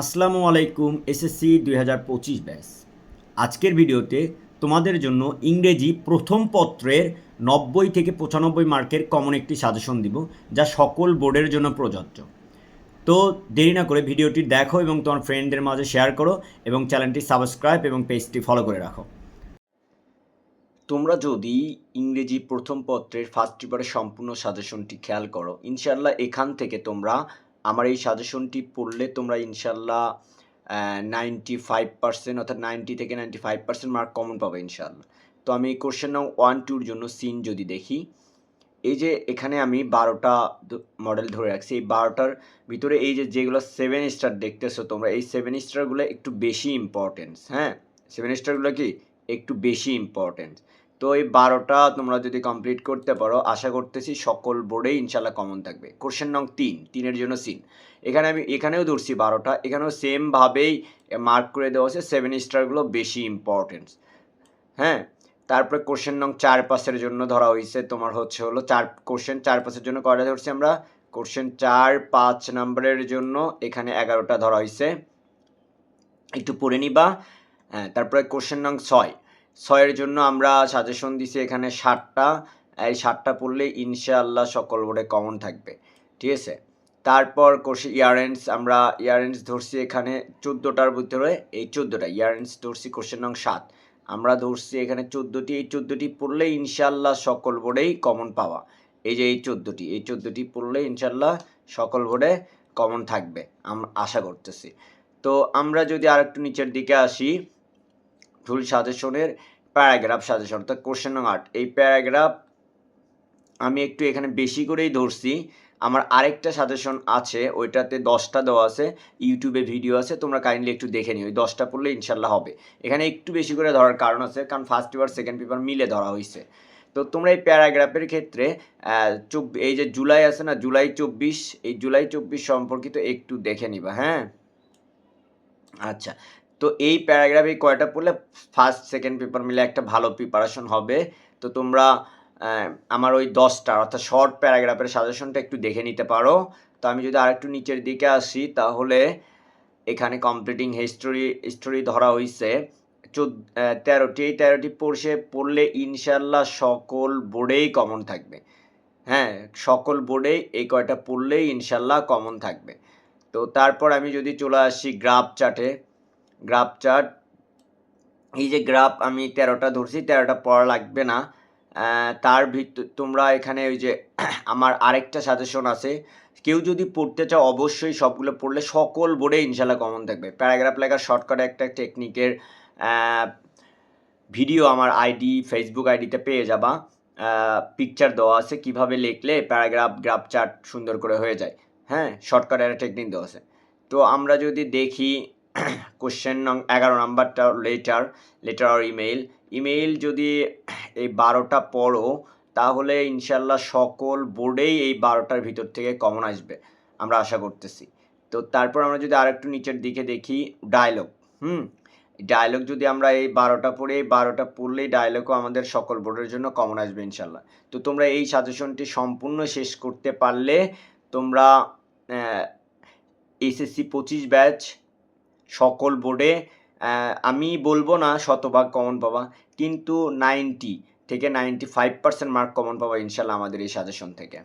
আসসালামু আলাইকুম SSC 2025 batch. আজকের ভিডিওতে তোমাদের জন্য ইংরেজি প্রথম পত্রের 90 থেকে 95 মার্কের কমন একটি সাজেশন দিব, যা সকল বোর্ডের জন্য প্রযোজ্য। তো দেরি না করে ভিডিওটি দেখো এবং তোমার ফ্রেন্ডদের মাঝে শেয়ার করো এবং চ্যানেলটি সাবস্ক্রাইব এবং পেজটি ফলো করে রাখো। তোমরা যদি ইংরেজি প্রথম পত্রের ফার্স্ট পেপারের সম্পূর্ণ সাজেশনটি খেয়াল করো, ইনশাল্লাহ এখান থেকে তোমরা আমার এই সাজেশনটি পড়লে তোমরা ইনশাল্লাহ 95% অর্থাৎ 90 থেকে 95% মার্ক কমন পাবে ইনশাল্লাহ। তো আমি কোশ্চেন নাও 1-2 জন্য সিন যদি দেখি, এই যে এখানে আমি 12টা মডেল ধরে রাখছি। এই 12টার ভিতরে এই যেগুলো 7 স্টার দেখতেছো তোমরা, এই 7 স্টারগুলো একটু বেশি ইম্পর্টেন্স। হ্যাঁ, 7 স্টারগুলো কি একটু বেশি ইম্পর্টেন্স। তো এই 12টা তোমরা যদি কমপ্লিট করতে পারো, আশা করতেছি সকল বোর্ডেই ইনশাল্লাহ কমন থাকবে। কোশ্চেন নং 3-এর জন্য সিন, এখানে আমি এখানেও ধরছি 12টা, এখানেও সেমভাবেই মার্ক করে দেওয়া হচ্ছে 7 স্টারগুলো বেশি ইম্পর্টেন্স। হ্যাঁ, তারপরে কোশ্চেন নং 4-5-এর জন্য ধরা হয়েছে তোমার হলো 4 4-5-এর জন্য কয়টা ধরছি আমরা, কোশ্চেন 4-5 নম্বরের জন্য এখানে 11টা ধরা হয়েছে, একটু পড়ে নিবা। হ্যাঁ, তারপরে কোশ্চেন নং 6-এর জন্য আমরা সাজেশন দিছি এখানে 7টা। এই 7টা পড়লে ইনশাআল্লাহ সকল বোর্ডে কমন থাকবে, ঠিক আছে। তারপর কোশ্চেন ইয়ারেন্স, আমরা ইয়ারেন্স ধরছি এখানে 14টার ভিতরে, এই 14টা ইয়ারেন্স ধরছি। কোশ্চেন নং 7 আমরা ধরছি এখানে 14টি, এই 14টি পড়লে ইনশাআল্লাহ সকল বোর্ডেই কমন পাওয়া। এই যে এই 14টি পড়লে ইনশাআল্লাহ সকল বোর্ডে কমন থাকবে আশা করতেছি। তো আমরা যদি আর একটু নিচের দিকে আসি, ফুল সাজেশনের প্যারাগ্রাফ সাজেশন, তো কোশ্চেন নং 8, এই প্যারাগ্রাফ আমি একটু এখানে বেশি করেই ধরছি। আমার আরেকটা সাজেশন আছে, ওইটাতে 10টা দেওয়া আছে, ইউটিউবে ভিডিও আছে, তোমরা কাইন্ডলি একটু দেখে নিও। ওই 10টা পড়লে ইনশাল্লাহ হবে। এখানে একটু বেশি করে ধরার কারণ আছে, কারণ ফার্স্ট পেপার সেকেন্ড পেপার মিলে ধরা হয়েছে। তো তোমরা এই প্যারাগ্রাফের ক্ষেত্রে এই যে জুলাই আছে না, জুলাই 24, এই জুলাই 24 সম্পর্কিত একটু দেখে নিবা। হ্যাঁ, আচ্ছা। তো এই প্যারাগ্রাফে কয়টা পড়লে ফার্স্ট সেকেন্ড পেপার মিলে একটা ভালো প্রিপারেশন হবে। তো তোমরা আমার ওই 10টা অর্থাৎ শর্ট প্যারাগ্রাফের সাজেশনটা একটু দেখে নিতে পারো। তো আমি যদি আরেকটু নিচের দিকে আসি, তাহলে এখানে কমপ্লিটিং হিস্টোরি ধরা হয়েছে 13টি। এই 13টি পড়লে ইনশাল্লাহ সকল বোর্ডেই কমন থাকবে। হ্যাঁ, সকল বোর্ডেই এই কয়টা পড়লেই ইনশাল্লাহ কমন থাকবে। তো তারপর আমি যদি চলে আসি গ্রাফ চার্ট, এই যে গ্রাফ আমি 13টা ধরছি, 13টা পড়া লাগবে না। তার ভিতর তোমরা এখানে ওই যে আমার আরেকটা সাজেশন আছে, কেউ যদি পড়তে চাও অবশ্যই সবগুলো পড়লে সকল বোর্ডে ইনশাল্লাহ কমন থাকবে। প্যারাগ্রাফ লেখার শর্টকাট একটা টেকনিকের ভিডিও আমার ফেসবুক আইডিতে পেয়ে যাবা। পিকচার দেওয়া আছে কিভাবে লিখলে গ্রাফ চার্ট সুন্দর করে হয়ে যায়। হ্যাঁ, শর্টকাট একটা টেকনিক দেওয়া আছে। তো আমরা যদি দেখি কোশ্চেন নং 11 নাম্বারটা লেটার আর ইমেইল যদি এই 12টা পড়ো, তাহলে ইনশাল্লাহ সকল বোর্ডেই এই 12টার ভিতর থেকে কমন আসবে আমরা আশা করতেছি। তো তারপর আমরা যদি আরেকটু নিচের দিকে দেখি, ডায়লগ যদি আমরা এই 12টা পড়ি, এই 12টা পড়লেই ডায়লগও আমাদের সকল বোর্ডের জন্য কমন আসবে ইনশাল্লাহ। তো তোমরা এই সাজেশনটি সম্পূর্ণ শেষ করতে পারলে তোমরা এসএসসি 25 ব্যাচ সকল বোর্ডে আমি বলবো না শতভাগ কমন পাবা, কিন্তু 90 থেকে 95% মার্ক কমন পাবা ইনশাল্লাহ আমাদের এই সাজেশন থেকে।